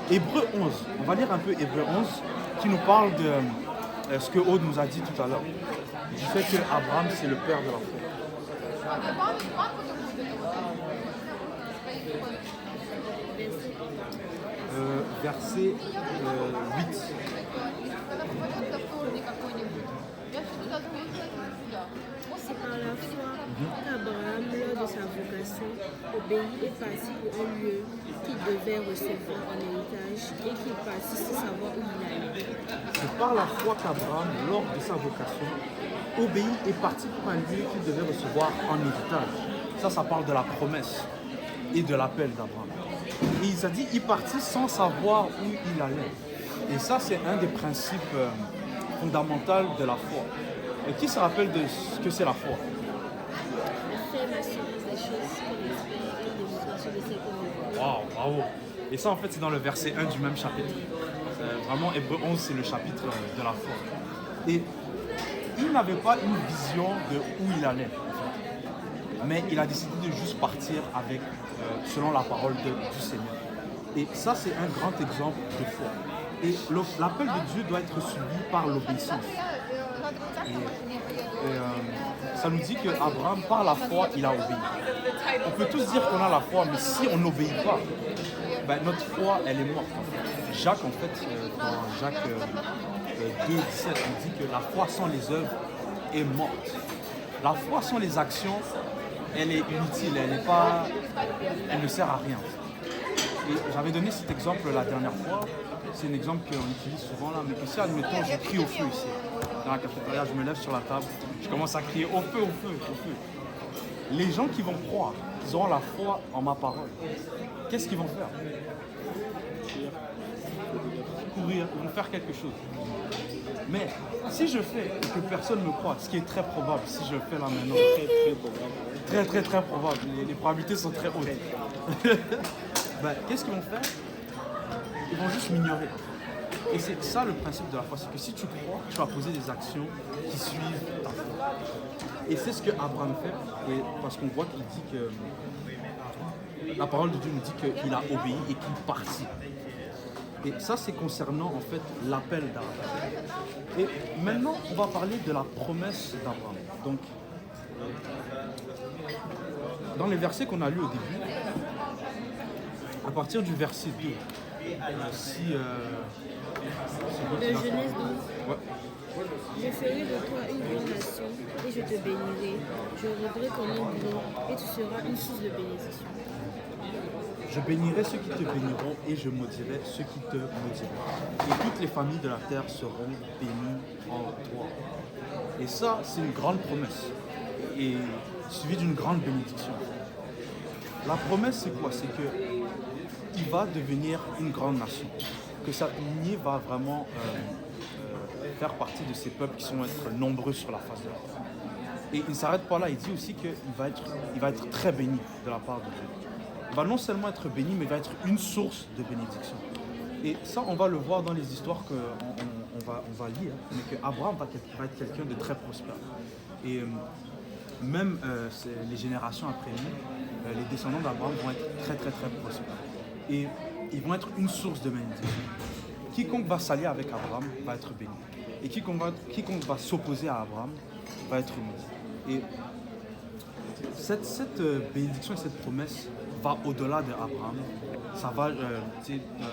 Hébreu 11. On va lire un peu Hébreu 11 qui nous parle de ce que Aude nous a dit tout à l'heure. Du fait que Abraham, c'est le père de la foi. Verset 8. C'est par la foi qu'Abraham, lors de sa vocation, obéit et partit pour un lieu qu'il devait recevoir en héritage et qu'il partit sans savoir où il allait. C'est par la foi qu'Abraham, lors de sa vocation, obéit et partit pour un lieu qu'il devait recevoir en héritage. Ça parle de la promesse et de l'appel d'Abraham. Et il a dit, il partit sans savoir où il allait. Et ça, c'est un des principes fondamentaux de la foi. Et qui se rappelle de ce que c'est la foi? La ferme assurance des choses qu'on espère et démonstration de celles qu'on ne voit. Waouh, bravo. Et ça, en fait, c'est dans le verset 1 du même chapitre. Vraiment, Hébreu 11, c'est le chapitre de la foi. Et il n'avait pas une vision de où il allait, en fait. Mais il a décidé de juste partir avec, selon la parole du Seigneur. Et ça, c'est un grand exemple de foi. Et l'appel de Dieu doit être suivi par l'obéissance. Et ça nous dit qu'Abraham, par la foi, il a obéi. On peut tous dire qu'on a la foi, mais si on n'obéit pas, ben, notre foi, elle est morte. En fait. Jacques, en fait, dans Jacques 2, 17, on dit que la foi sans les œuvres est morte. La foi sans les actions, elle est inutile, elle ne sert à rien. Et j'avais donné cet exemple la dernière fois. C'est un exemple qu'on utilise souvent là, mais que si, admettons, je crie au feu ici. Dans la cafétéria, je me lève sur la table, je commence à crier au feu, au feu, au feu. Les gens qui vont croire qu'ils auront la foi en ma parole, qu'est-ce qu'ils vont faire? Courir, ils vont faire quelque chose. Mais si je fais et que personne ne me croit, ce qui est très probable, si je le fais là maintenant, très probable, les probabilités sont très hautes. Ben, qu'est-ce qu'ils vont faire? Ils vont juste m'ignorer. Et c'est ça le principe de la foi, c'est que si tu crois, tu vas poser des actions qui suivent ta foi. Et c'est ce que Abraham fait, et parce qu'on voit qu'il dit que la parole de Dieu nous dit qu'il a obéi et qu'il partit. Et ça, c'est concernant en fait l'appel d'Abraham. Et maintenant, on va parler de la promesse d'Abraham. Donc, dans les versets qu'on a lus au début, à partir du verset 2, De Genèse 12. Ouais. Je ferai de toi une grande nation et je te bénirai. Je rendrai ton nom grand et tu seras une source de bénédiction. Je bénirai ceux qui te béniront et je maudirai ceux qui te maudiront. Et toutes les familles de la terre seront bénies en toi. Et ça, c'est une grande promesse. Et suivi d'une grande bénédiction. La promesse, c'est quoi? C'est qu'il va devenir une grande nation. Que sa lignée va vraiment faire partie de ces peuples qui vont être nombreux sur la face de la terre. Et il ne s'arrête pas là, il dit aussi qu'il va être très béni de la part de Dieu. Il va non seulement être béni, mais il va être une source de bénédiction. Et ça, on va le voir dans les histoires qu'on va lire, mais qu'Abraham va être quelqu'un de très prospère. Et même les générations après lui, les descendants d'Abraham vont être très prospères. Et ils vont être une source de bénédiction. Quiconque va s'allier avec Abraham va être béni. Et quiconque va s'opposer à Abraham va être maudit. Et cette bénédiction et cette promesse va au-delà d'Abraham. Ça va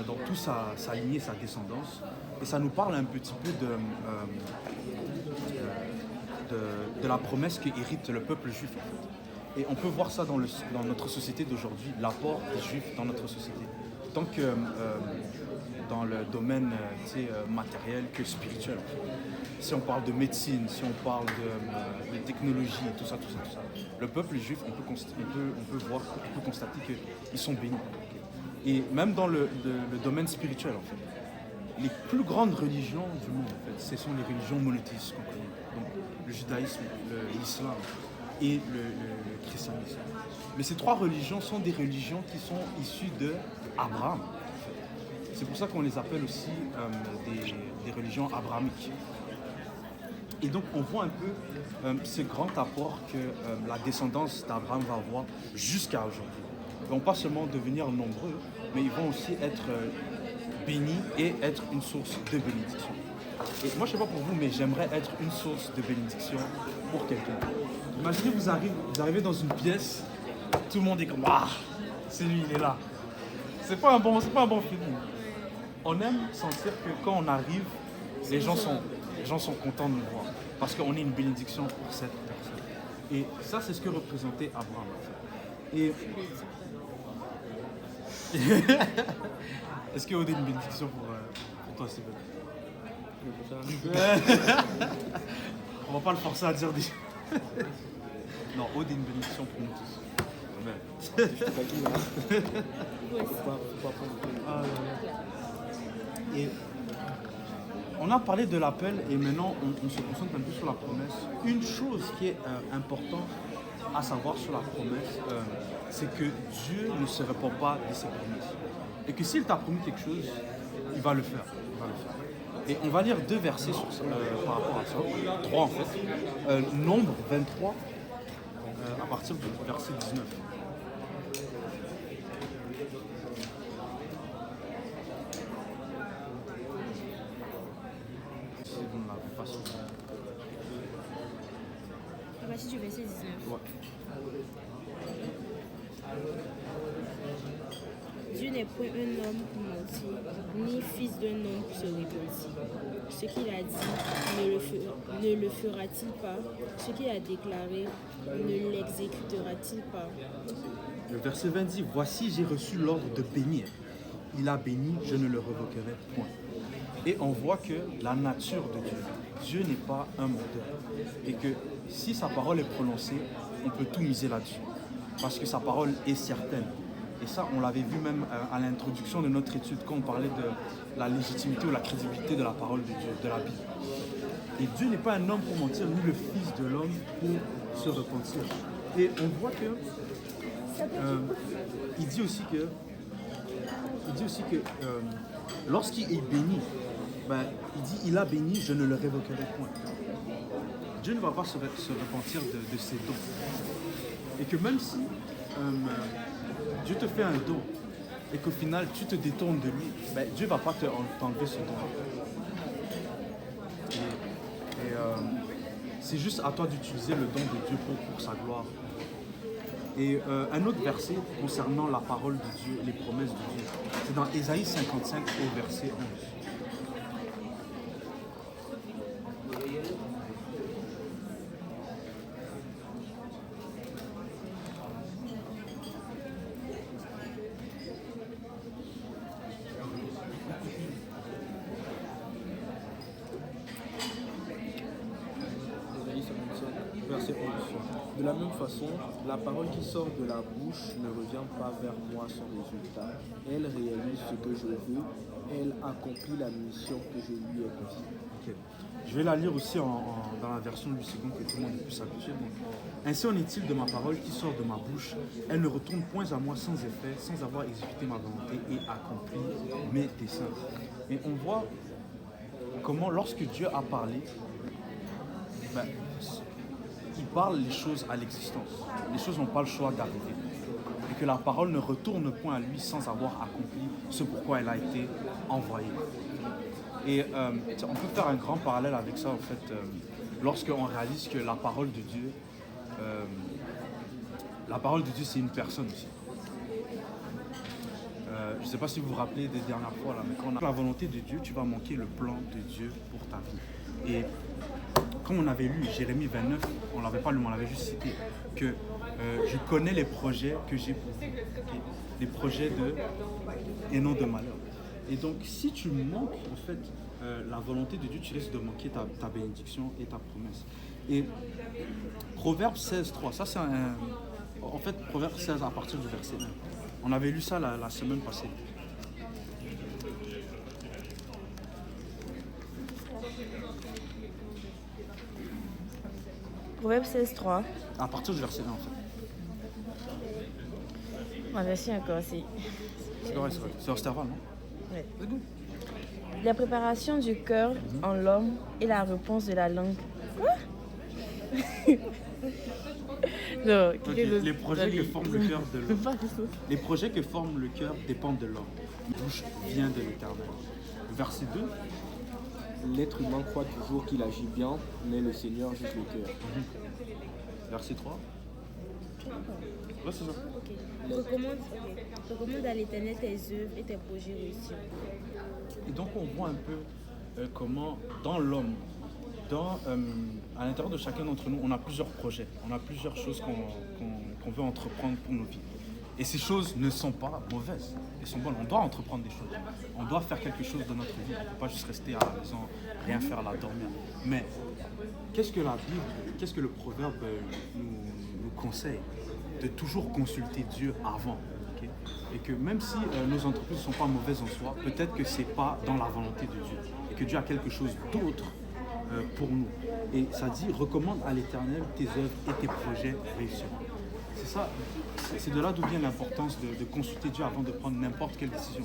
dans toute sa lignée, sa descendance. Et ça nous parle un petit peu de la promesse qu'hérite le peuple juif. En fait. Et on peut voir ça dans notre société d'aujourd'hui, l'apport des juifs dans notre société. Tant que dans le domaine matériel que spirituel. En fait. Si on parle de médecine, si on parle de technologie, tout ça. Le peuple juif, on peut constater qu'ils sont bénis. Et même dans le domaine spirituel, en fait. Les plus grandes religions du monde, en fait, ce sont les religions monothéistes qu'on connaît. Donc le judaïsme, l'islam et le christianisme. Mais ces trois religions sont des religions qui sont issues d'Abraham. C'est pour ça qu'on les appelle aussi des religions abrahamiques. Et donc on voit un peu ce grand apport que la descendance d'Abraham va avoir jusqu'à aujourd'hui. Ils ne vont pas seulement devenir nombreux, mais ils vont aussi être béni et être une source de bénédiction. Et moi, je ne sais pas pour vous, mais j'aimerais être une source de bénédiction pour quelqu'un. Imaginez, vous arrivez dans une pièce, tout le monde est comme « Ah, c'est lui, il est là ». C'est pas un bon feeling. On aime sentir que quand on arrive, les gens sont contents de nous voir. Parce qu'on est une bénédiction pour cette personne. Et ça, c'est ce que représentait Abraham. Et est-ce qu'il y a une bénédiction pour toi, Steven? On va pas le forcer à dire des... Non, Aude est une bénédiction pour nous tous. Et on a parlé de l'appel et maintenant on se concentre un peu sur la promesse. Une chose qui est importante à savoir sur la promesse, c'est que Dieu ne se répand pas de ses promesses. Et que s'il t'a promis quelque chose, il va le faire. Et on va lire 2 versets sur ça, par rapport à ça. 3 en fait. Nombre 23, à partir du verset 19. Si vous ne l'avez pas suivi. À partir du verset 19. Ouais. Dieu n'est point un homme pour mentir, ni fils d'un homme pour se repentir. Ce qu'il a dit, ne le fera-t-il pas? Ce qu'il a déclaré, ne l'exécutera-t-il pas? Le verset 20 dit, voici j'ai reçu l'ordre de bénir. Il a béni, je ne le revoquerai point. Et on voit que la nature de Dieu n'est pas un menteur. Et que si sa parole est prononcée, on peut tout miser là-dessus. Parce que sa parole est certaine. Et ça, on l'avait vu même à l'introduction de notre étude quand on parlait de la légitimité ou la crédibilité de la parole de Dieu, de la Bible. Et Dieu n'est pas un homme pour mentir, ni le Fils de l'homme pour se repentir. Et on voit que il dit aussi que lorsqu'il est béni, il dit il a béni, je ne le révoquerai point. Dieu ne va pas se repentir de ses dons. Et que même si Dieu te fait un don et qu'au final tu te détournes de lui, Dieu ne va pas t'enlever ce don. Et c'est juste à toi d'utiliser le don de Dieu pour sa gloire. Et un autre verset concernant la parole de Dieu, les promesses de Dieu, c'est dans Ésaïe 55 au verset 11. Verset 11. De la même façon, la parole qui sort de la bouche ne revient pas vers moi sans résultat. Elle réalise ce que je veux, elle accomplit la mission que je lui ai confiée. Okay. Je vais la lire aussi dans la version Louis II que tout le monde puisse s'habituer. Ainsi en est-il de ma parole qui sort de ma bouche. Elle ne retourne point à moi sans effet, sans avoir exécuté ma volonté et accompli mes desseins. Et on voit comment lorsque Dieu a parlé, il parle les choses à l'existence. Les choses n'ont pas le choix d'arriver. Et que la parole ne retourne point à lui sans avoir accompli ce pourquoi elle a été envoyée. Et on peut faire un grand parallèle avec ça, en fait, lorsqu'on réalise que la parole de Dieu, c'est une personne aussi. Je ne sais pas si vous vous rappelez des dernières fois, là, mais quand on a la volonté de Dieu, tu vas manquer le plan de Dieu pour ta vie. Et comme on avait lu Jérémie 29, on ne l'avait pas lu, on l'avait juste cité, que je connais les projets que j'ai pour vous, okay? Les projets et non de malheur. Et donc, si tu manques en fait la volonté de Dieu, tu risques de manquer ta bénédiction et ta promesse. Et Proverbe 16:3, ça c'est en fait Proverbe 16 à partir du verset 1. On avait lu ça la semaine passée. Proverbe 16:3. À partir du verset 1 en fait. On va essayer encore, c'est vrai. C'est Osterval, non? Ouais. C'est good. La préparation du cœur en l'homme et la réponse de la langue. Quoi? Non, Okay. Les projets que forme le cœur de l'homme. Les projets que forme le cœur dépendent de l'homme. bouche vient de l'Éternel. Verset 2. L'être humain croit toujours qu'il agit bien, mais le Seigneur juge le cœur. Verset 3. Ouais, c'est ça. Recommande à l'Éternel tes œuvres et tes projets réussis. Et donc on voit un peu comment dans l'homme, à l'intérieur de chacun d'entre nous, on a plusieurs projets, on a plusieurs choses qu'on veut entreprendre pour nos vies. Et ces choses ne sont pas mauvaises, elles sont bonnes. On doit entreprendre des choses, on doit faire quelque chose dans notre vie, on ne peut pas juste rester à la maison, rien faire là, dormir. Mais qu'est-ce que la Bible, qu'est-ce que le proverbe nous conseille? De toujours consulter Dieu avant. Okay? Et que même si nos entreprises ne sont pas mauvaises en soi, peut-être que ce n'est pas dans la volonté de Dieu. Et que Dieu a quelque chose d'autre pour nous. Et ça dit, recommande à l'Éternel tes œuvres et tes projets réussiront. C'est ça, c'est de là d'où vient l'importance de consulter Dieu avant de prendre n'importe quelle décision.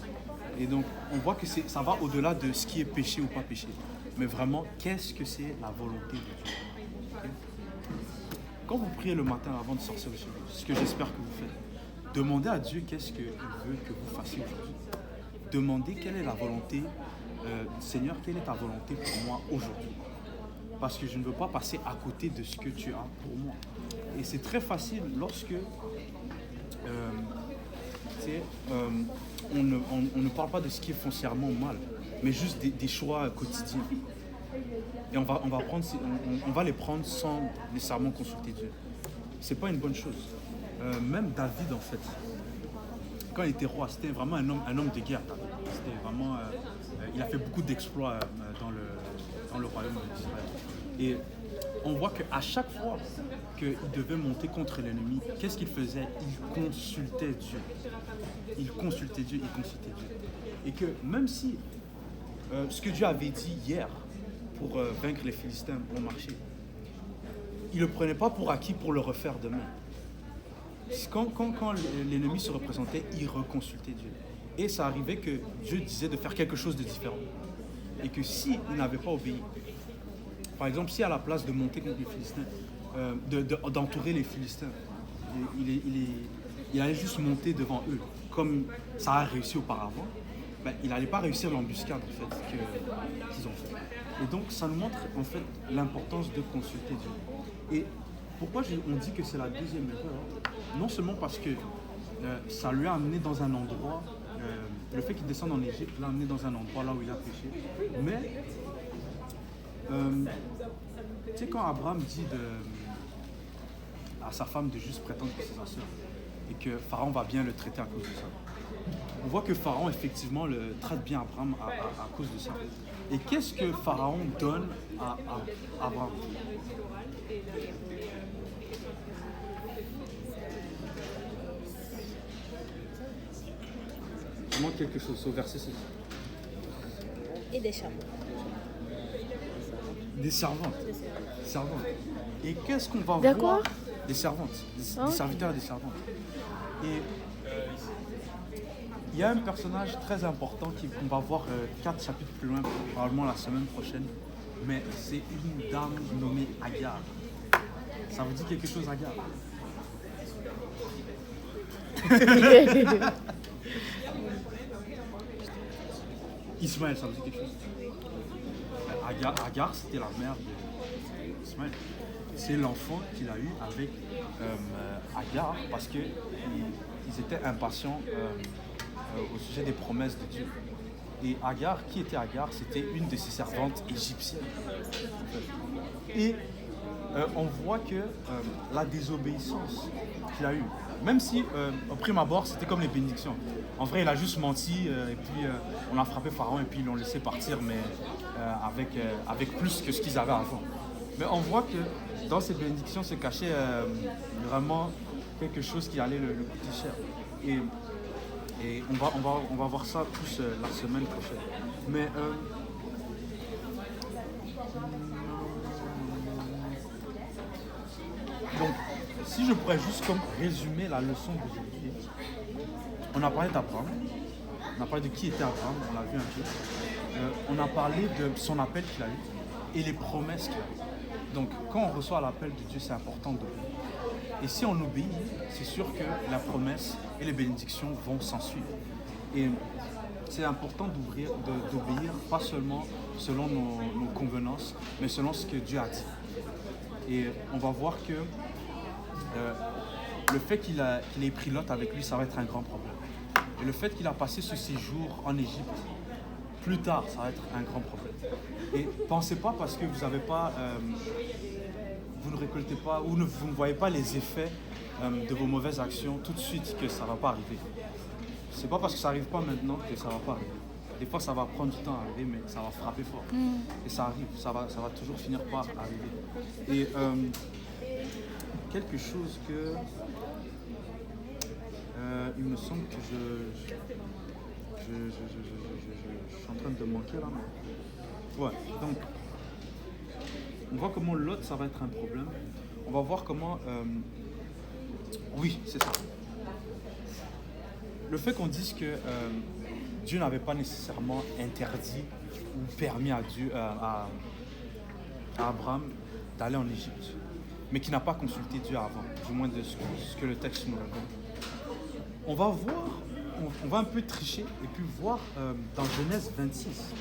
Et donc, on voit que ça va au-delà de ce qui est péché ou pas péché. Mais vraiment, qu'est-ce que c'est la volonté de Dieu? Okay? Quand vous priez le matin avant de sortir de chez vous, ce que j'espère que vous faites, demandez à Dieu qu'est-ce qu'il veut que vous fassiez aujourd'hui. Demandez quelle est la volonté, Seigneur, quelle est ta volonté pour moi aujourd'hui? Parce que je ne veux pas passer à côté de ce que tu as pour moi. Et c'est très facile lorsque on ne parle pas de ce qui est foncièrement mal, mais juste des choix quotidiens. Et on va les prendre sans nécessairement consulter Dieu. C'est pas une bonne chose. Même David, en fait, quand il était roi, c'était vraiment un homme de guerre. C'était vraiment, il a fait beaucoup d'exploits dans le royaume d'Israël. Et on voit qu'à chaque fois qu'il devait monter contre l'ennemi, qu'est-ce qu'il faisait? Il consultait Dieu. Il consultait Dieu. Et que même si ce que Dieu avait dit hier pour vaincre les Philistins ont marché, il ne le prenait pas pour acquis pour le refaire demain. Quand l'ennemi se représentait, il reconsultait Dieu. Et ça arrivait que Dieu disait de faire quelque chose de différent. Et que s'il n'avait pas obéi, par exemple, si à la place de monter contre les Philistins, d'entourer les Philistins, il allait juste monter devant eux, comme ça a réussi auparavant, ben, il n'allait pas réussir l'embuscade en fait, qu'ils ont fait. Et donc ça nous montre en fait l'importance de consulter Dieu. Et pourquoi on dit que c'est la deuxième erreur? Non seulement parce que ça lui a amené dans un endroit, le fait qu'il descende en Égypte l'a amené dans un endroit là où il a péché, mais tu sais, quand Abraham dit à sa femme de juste prétendre que c'est sa sœur et que Pharaon va bien le traiter à cause de ça, on voit que Pharaon effectivement le traite bien Abraham à cause de ça. Et qu'est-ce que Pharaon donne à Abraham? Il manque quelque chose au verset 6. Et des chameaux. Des servantes. Servantes. Et qu'est-ce qu'on va Des voir? quoi? Des servantes. Des serviteurs et des servantes. Et il y a un personnage très important qu'on va voir 4 chapitres plus loin, probablement la semaine prochaine. Mais c'est une dame nommée Agar. Ça vous dit quelque chose, Agar? Ismaël, ça vous dit quelque chose? Agar, c'était la mère d'Ismaël. C'est l'enfant qu'il a eu avec Agar parce qu'ils étaient impatients au sujet des promesses de Dieu. Et Agar, qui était Agar? C'était une de ses servantes égyptiennes. Et on voit que la désobéissance qu'il a eue, même si au prime abord c'était comme les bénédictions. En vrai, il a juste menti et puis on a frappé Pharaon et puis ils l'ont laissé partir, mais avec plus que ce qu'ils avaient avant. Mais on voit que dans ces bénédictions se cachait vraiment quelque chose qui allait le coûter cher. Et on va voir ça plus la semaine prochaine. Mais donc, si je pourrais juste comme résumer la leçon d'aujourd'hui, on a parlé d'Abraham, on a parlé de qui était Abraham, on l'a vu un peu. On a parlé de son appel qu'il a eu et les promesses qu'il a eues. Donc, quand on reçoit l'appel de Dieu, c'est important d'obéir. Et si on obéit, c'est sûr que la promesse et les bénédictions vont s'en suivre. Et c'est important d'obéir pas seulement selon nos convenances, mais selon ce que Dieu a dit. Et on va voir que le fait qu'il ait pris Lot avec lui, ça va être un grand problème. Et le fait qu'il a passé ce séjour en Égypte, plus tard, ça va être un grand problème. Et pensez pas parce que vous n'avez pas, vous ne récoltez pas ou vous ne voyez pas les effets de vos mauvaises actions tout de suite que ça ne va pas arriver. C'est pas parce que ça n'arrive pas maintenant que ça ne va pas arriver. Des fois, ça va prendre du temps à arriver, mais ça va frapper fort. Et ça arrive, ça va toujours finir par arriver. Et quelque chose que... il me semble que je suis en train de manquer là. Mais... Ouais, donc, on voit comment l'autre, ça va être un problème. On va voir comment... Oui, c'est ça. Le fait qu'on dise que Dieu n'avait pas nécessairement interdit ou permis à Abraham d'aller en Égypte, mais qui n'a pas consulté Dieu avant, du moins de ce que le texte nous révèle. On va voir, on va un peu tricher et puis voir dans Genèse 26.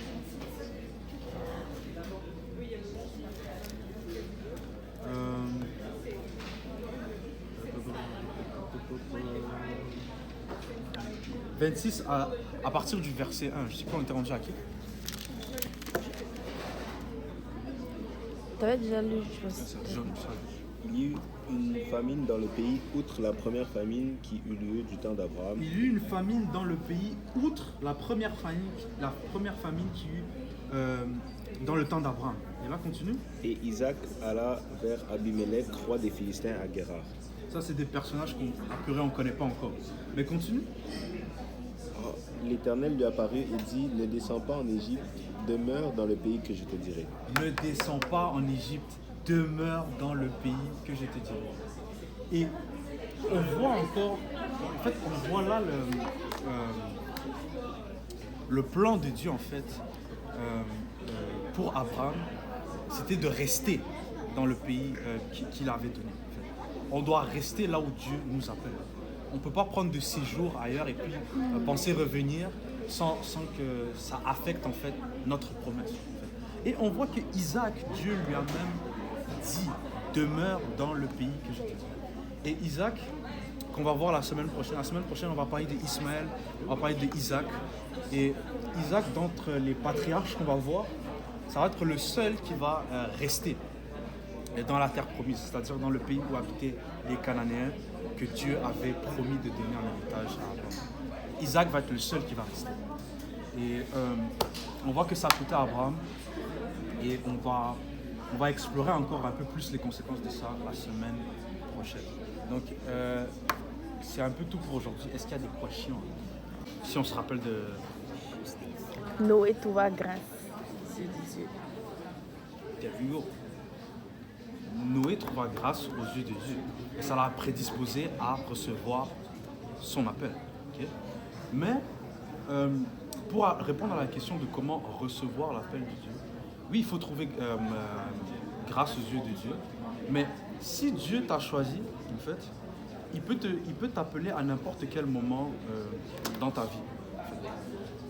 À partir du verset 1, je sais pas, on était rendu à qui? Tu avais déjà lu, je pense. Il y eut une famine dans le pays, outre la première famine qui eut lieu du temps d'Abraham. Il y eut une famine dans le pays, outre la première famine qui eut dans le temps d'Abraham. Et là, continue. Et Isaac alla vers Abimelech, roi des Philistins, à Guérar. Ça, c'est des personnages qu'on ne connaît pas encore. Mais continue. L'Éternel lui apparut et dit, ne descends pas en Égypte, demeure dans le pays que je te dirai. Ne descends pas en Égypte, demeure dans le pays que je te dirai. Et on voit encore, en fait, on voit là le plan de Dieu, en fait, pour Abraham, c'était de rester dans le pays qu'il avait donné. En fait. On doit rester là où Dieu nous appelle. On ne peut pas prendre de séjour ailleurs et puis penser revenir sans que ça affecte en fait notre promesse. En fait. Et on voit que Isaac, Dieu lui a même dit, demeure dans le pays que je te dis. Et Isaac, qu'on va voir la semaine prochaine on va parler d'Ismaël, on va parler d'Isaac. Et Isaac, d'entre les patriarches qu'on va voir, ça va être le seul qui va rester dans la terre promise, c'est-à-dire dans le pays où habitaient les Cananéens, que Dieu avait promis de donner en héritage à Abraham. Isaac va être le seul qui va rester. Et on voit que ça a coûté à Abraham. Et on va explorer encore un peu plus les conséquences de ça la semaine prochaine. Donc, c'est un peu tout pour aujourd'hui. Est-ce qu'il y a des questions? Si on se rappelle de... Noé trouva grâce. T'as vu, Noé trouva grâce aux yeux de Dieu. Et ça l'a prédisposé à recevoir son appel. Okay? Mais pour répondre à la question de comment recevoir l'appel de Dieu, oui, il faut trouver grâce aux yeux de Dieu. Mais si Dieu t'a choisi, en fait, il peut t'appeler à n'importe quel moment dans ta vie.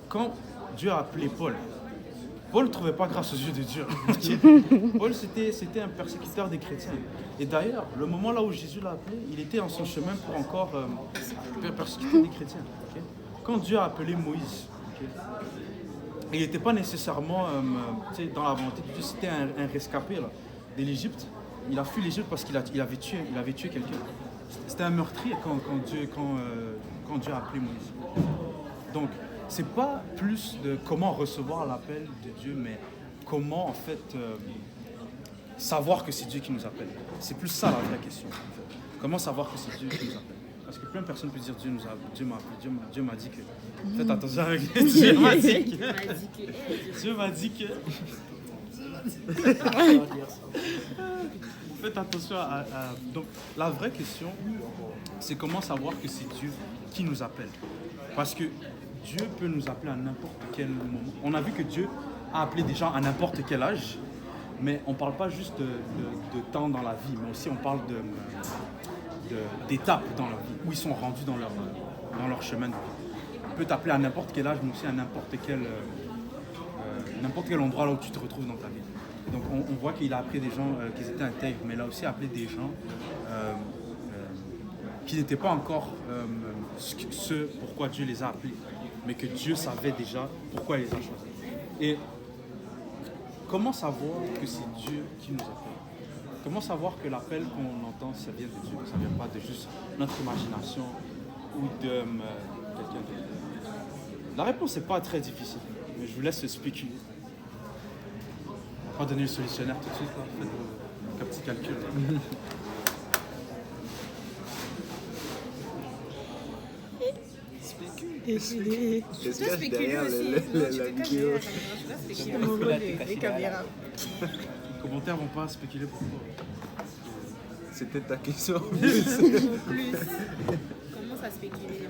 Quand Dieu a appelé Paul ne trouvait pas grâce aux yeux de Dieu. Paul, c'était un persécuteur des chrétiens. Et d'ailleurs, le moment là où Jésus l'a appelé, il était en son chemin pour encore persécuter des chrétiens. Okay? Quand Dieu a appelé Moïse, okay, il n'était pas nécessairement dans la volonté de Dieu, c'était un rescapé là, de l'Égypte. Il a fui l'Égypte parce qu'il avait tué quelqu'un. C'était un meurtrier quand Dieu a appelé Moïse. Donc, c'est pas plus de comment recevoir l'appel de Dieu, mais comment en fait savoir que c'est Dieu qui nous appelle. C'est plus ça la vraie question. En fait. Comment savoir que c'est Dieu qui nous appelle? Parce que plein de personnes peuvent dire Dieu m'a appelé, Dieu m'a dit que. Faites attention avec Dieu m'a dit que. Dieu m'a dit que. Faites attention à. Donc la vraie question, c'est comment savoir que c'est Dieu qui nous appelle. Parce que Dieu peut nous appeler à n'importe quel moment. On a vu que Dieu a appelé des gens à n'importe quel âge, mais on ne parle pas juste de temps dans la vie, mais aussi on parle d'étapes dans leur vie, où ils sont rendus dans leur chemin de vie. peut t'appeler à n'importe quel âge, mais aussi à n'importe quel endroit là où tu te retrouves dans ta vie. Donc on voit qu'il a appelé des gens qui étaient intègres, mais il a aussi appelé des gens qui n'étaient pas encore ce pourquoi Dieu les a appelés, mais que Dieu savait déjà pourquoi il les a choisis. Et comment savoir que c'est Dieu qui nous appelle? Comment savoir que l'appel qu'on entend, ça vient de Dieu, ça ne vient pas de juste notre imagination ou de quelqu'un d'autre? La réponse n'est pas très difficile, mais je vous laisse spéculer. On va pas donner le solutionnaire tout de suite, là. Faites un petit calcul. Spéculer. Je se cache derrière la vidéo. Les caméras. Les commentaires vont pas spéculer pourquoi. C'était ta question. En plus. Comment ça spéculer,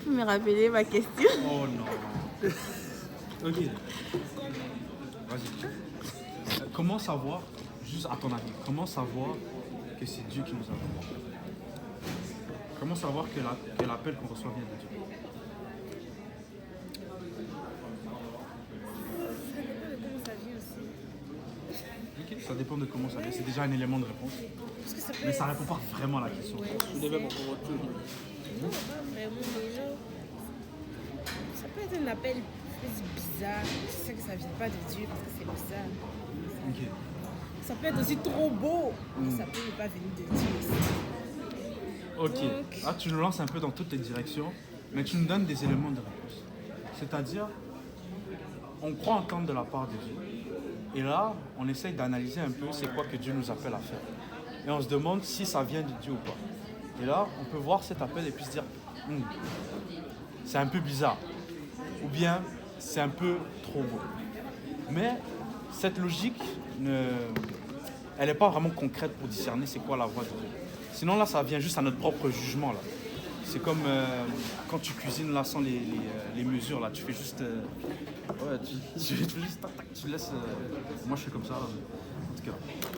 Vous me rappelez ma question? Oh non. Ok. Vas-y. Comment savoir, juste à ton avis, comment savoir que c'est Dieu qui nous appelle? Comment savoir que l'appel qu'on reçoit vient de Dieu? Ça dépend de comment ça vient. C'est déjà un élément de réponse. Mais ça ne répond pas vraiment à la question. Je devais mon retour. Non, pas vraiment, mais genre, ça peut être un appel bizarre. Je sais que ça vient pas de Dieu parce que c'est bizarre. Ok. Ça peut être aussi trop beau, mais ça peut ne pas venir de Dieu aussi. Ok. Donc- Là, tu nous lances un peu dans toutes les directions, mais tu nous donnes des éléments de réponse. C'est-à-dire, on croit entendre de la part de Dieu. Et là, on essaye d'analyser un peu c'est quoi que Dieu nous appelle à faire. Et on se demande si ça vient de Dieu ou pas. Et là, on peut voir cet appel et puis se dire, c'est un peu bizarre. Ou bien, c'est un peu trop beau. Mais cette logique, elle n'est pas vraiment concrète pour discerner c'est quoi la voix de Dieu. Sinon, là, ça vient juste à notre propre jugement. Là. C'est comme quand tu cuisines là sans les mesures. Là. Tu fais juste... ouais, tu fais juste... Tac, tac, tu laisses... moi, je fais comme ça. En tout cas.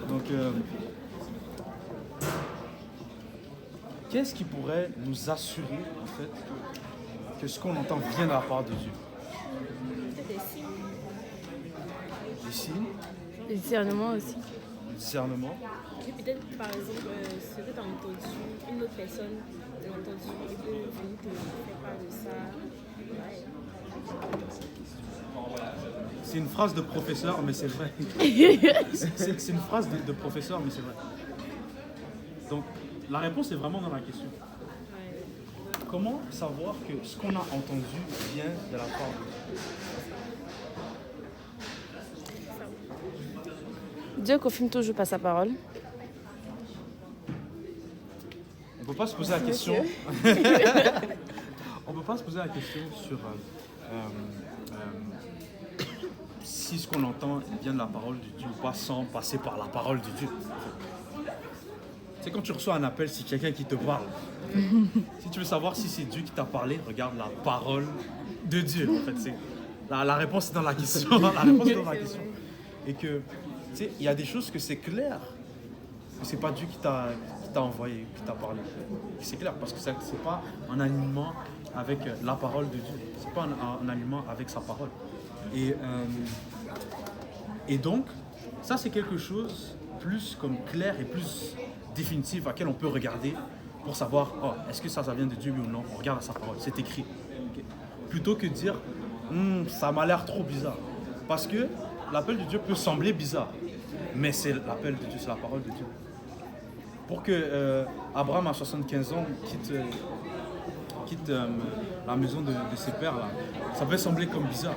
Donc... qu'est-ce qui pourrait nous assurer, en fait, que ce qu'on entend vient de la part de Dieu? Peut-être des signes. Les signes, Le discernement aussi. le discernement. Et peut-être, par exemple, ce que tu as entendu, une autre personne t'a entendu et peut venir te faire part de ça. Ouais. C'est une phrase de professeur, mais c'est vrai. C'est une phrase de professeur, mais c'est vrai. Donc, la réponse est vraiment dans la question. Ouais. Comment savoir que ce qu'on a entendu vient de la part de Dieu? Dieu confirme toujours par sa parole. On ne peut pas se poser la question. On peut pas se poser la question sur si ce qu'on entend vient de la parole de Dieu ou pas sans passer par la parole de Dieu. C'est quand tu reçois un appel, c'est quelqu'un qui te parle. Si tu veux savoir si c'est Dieu qui t'a parlé, regarde la parole de Dieu. En fait, la réponse est dans la question. La réponse est dans la question. Et que, tu sais, il y a des choses que c'est clair que c'est pas Dieu qui t'a envoyé, qui t'a parlé. C'est clair parce que c'est pas en alignement avec la parole de Dieu. C'est pas en alignement avec sa parole. Et donc, ça c'est quelque chose plus comme clair et plus définitif à laquelle on peut regarder pour savoir est-ce que ça vient de Dieu oui ou non. On regarde à sa parole, c'est écrit. Okay. Plutôt que de dire ça m'a l'air trop bizarre. Parce que l'appel de Dieu peut sembler bizarre, mais c'est l'appel de Dieu, c'est la parole de Dieu. Pour que Abraham à 75 ans quitte la maison de ses pères, là, ça peut sembler comme bizarre.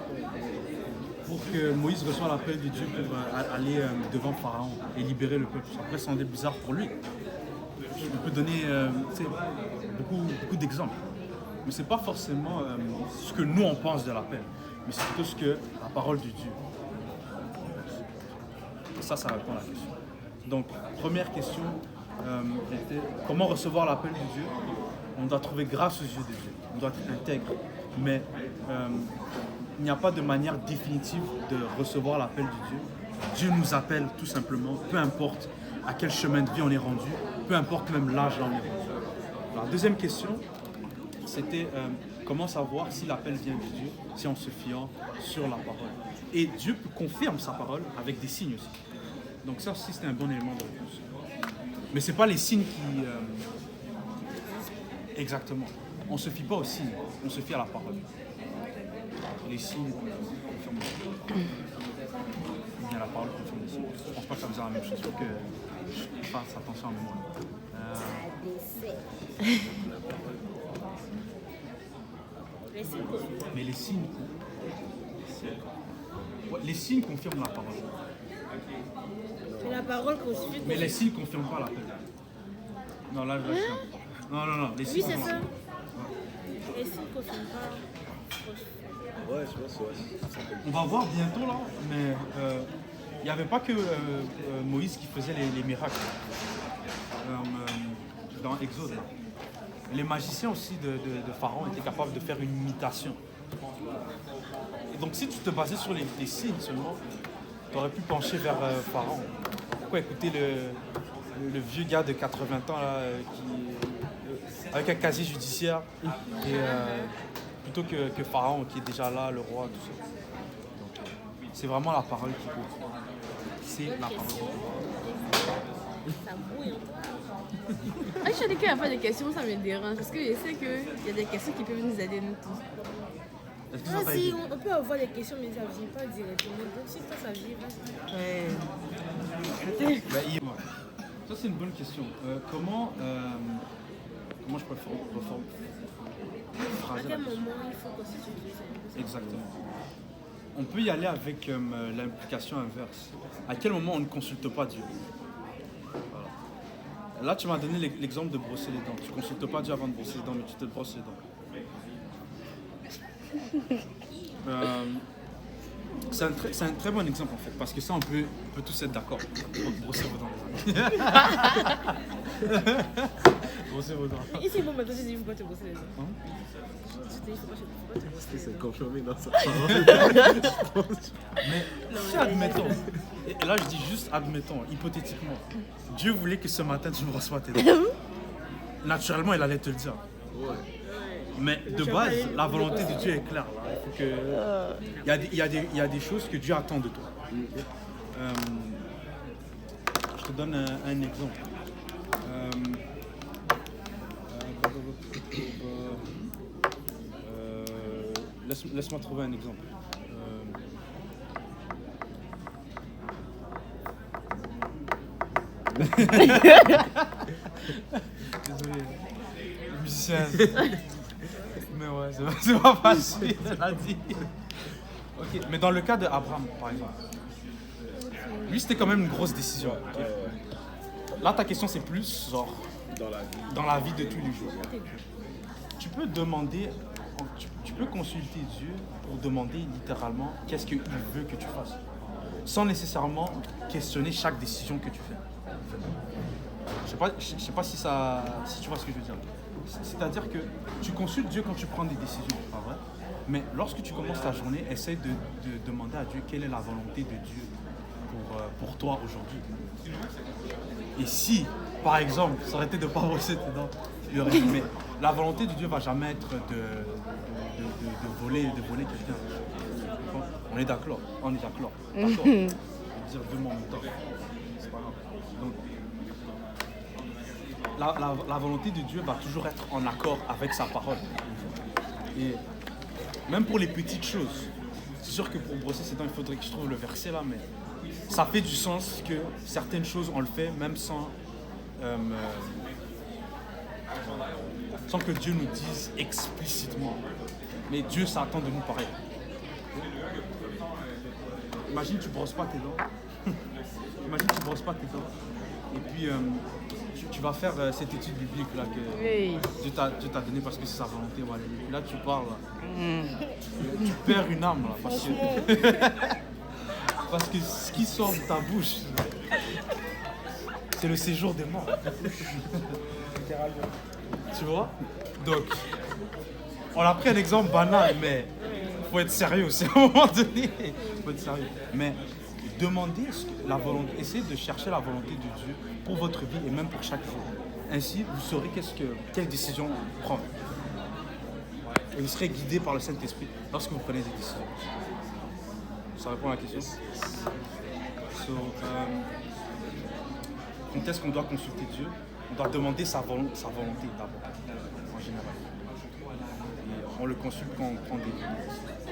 Pour que Moïse reçoive l'appel de Dieu pour aller devant Pharaon et libérer le peuple. Ça peut sembler bizarre pour lui. On peut donner beaucoup d'exemples. Mais ce n'est pas forcément ce que nous on pense de l'appel, mais c'est plutôt ce que la parole de Dieu. Ça répond à la question. Donc, première question était comment recevoir l'appel de Dieu? On doit trouver grâce aux yeux de Dieu. On doit être intègre. Mais il n'y a pas de manière définitive de recevoir l'appel de Dieu. Dieu nous appelle tout simplement, peu importe à quel chemin de vie on est rendu, peu importe même l'âge là où on est rendu. La deuxième question, c'était comment savoir si l'appel vient de Dieu, si en se fiant sur la parole. Et Dieu confirme sa parole avec des signes aussi. Donc ça aussi, c'était un bon élément de réponse. Mais ce n'est pas les signes qui... Exactement. On ne se fie pas aux signes, on se fie à la parole. Les signes confirment. Bien, la parole confirme les signes. Je ne pense pas que ça veut dire la même chose. Il faut que je fasse attention à mes mots. Mais les signes... Ouais, les signes confirment la parole. Mais la parole constitue. Mais les signes ne confirment pas l'appel. Non, là, je vais Non, les signes. Oui, c'est ça. Les signes ne confirment pas. Ouais, je pense, ouais. On va voir bientôt là, mais il n'y avait pas que Moïse qui faisait les miracles dans Exode. Là. Les magiciens aussi de Pharaon étaient capables de faire une imitation. Et donc si tu te basais sur les signes seulement, tu aurais pu pencher vers Pharaon. Pourquoi écouter le vieux gars de 80 ans là, avec un casier judiciaire et, plutôt que Pharaon qui est déjà là, le roi, tout ça. Donc, c'est vraiment la parole qui compte. C'est la parole. Ça brouille un peu. Ah, je dis qu'il n'y a pas de questions, ça me dérange. Parce que je sais qu'il y a des questions qui peuvent nous aider, nous tous. Est-ce que Ah, ça t'a si, aidé? on peut avoir des questions, mais ça ne vient pas directement. Donc si toi ça vient, vas-y. Ouais. Ça c'est une bonne question. Comment je peux À phraser quel la question? moment il faut constituer ça? Exactement. On peut y aller avec l'implication inverse. À quel moment on ne consulte pas Dieu? Voilà. Là, tu m'as donné l'exemple de brosser les dents. Tu ne consultes pas Dieu avant de brosser les dents, mais tu te brosses les dents. C'est un très bon exemple en fait, parce que ça, on peut tous être d'accord. Brosser vos dents, les amis. Brosser vos dents. Et si bon, maintenant je dis, il ne faut pas te brosser les dents. Hein? Je te dis, il ne faut pas te brosser les dents. C'est confirmé dans ça. Mais si admettons, et là je dis juste admettons, hypothétiquement, Dieu voulait que ce matin tu ne brosses pas tes dents. Naturellement, il allait te le dire. Ouais. Mais de base, la volonté de Dieu est claire. Il faut que... il y a des choses que Dieu attend de toi. Je te donne un exemple. Laisse-moi trouver un exemple. Désolé, les musiciens. Mais ouais, c'est pas facile, cela dit. Ok, mais dans le cas d'Abraham, par exemple, lui c'était quand même une grosse décision. Ok. Là, ta question c'est plus genre Dans la vie. de tous les jours. Tu peux demander, tu peux consulter Dieu pour demander littéralement qu'est-ce qu'il veut que tu fasses, sans nécessairement questionner chaque décision que tu fais. Je sais pas si tu vois ce que je veux dire. C'est-à-dire que tu consultes Dieu quand tu prends des décisions, pas vrai? Mais lorsque tu commences ta journée, essaie de demander à Dieu quelle est la volonté de Dieu pour toi aujourd'hui. Et si, par exemple, ça aurait été de ne pas brosser tes dents, il aurait dit, mais la volonté de Dieu ne va jamais être de voler quelqu'un. On est d'accord. D'accord. Je veux dire deux mots en même temps. C'est pas grave. Donc, la volonté de Dieu va toujours être en accord avec sa parole. Et même pour les petites choses, c'est sûr que pour brosser ses dents, il faudrait que je trouve le verset là, mais ça fait du sens que certaines choses, on le fait même sans que Dieu nous dise explicitement. Mais Dieu s'attend de nous pareil. Imagine tu brosses pas tes dents. Imagine tu brosses pas tes dents. Et puis tu vas faire cette étude biblique là que Oui. Dieu t'a donné parce que c'est sa volonté. Voilà. Et là tu parles. Tu perds une âme là, parce que ce qui sort de ta bouche, c'est le séjour des morts. Tu vois? Donc, on a pris un exemple banal, mais il faut être sérieux aussi à un moment donné. Faut être sérieux. Mais demandez la volonté, essayez de chercher la volonté de Dieu pour votre vie et même pour chaque jour. Ainsi, vous saurez quelle décision prendre. Et vous serez guidé par le Saint-Esprit lorsque vous prenez des décisions. Ça répond à la question. Quand est-ce qu'on doit consulter Dieu? On doit demander sa volonté d'abord, en général. Et on le consulte quand on prend des décisions.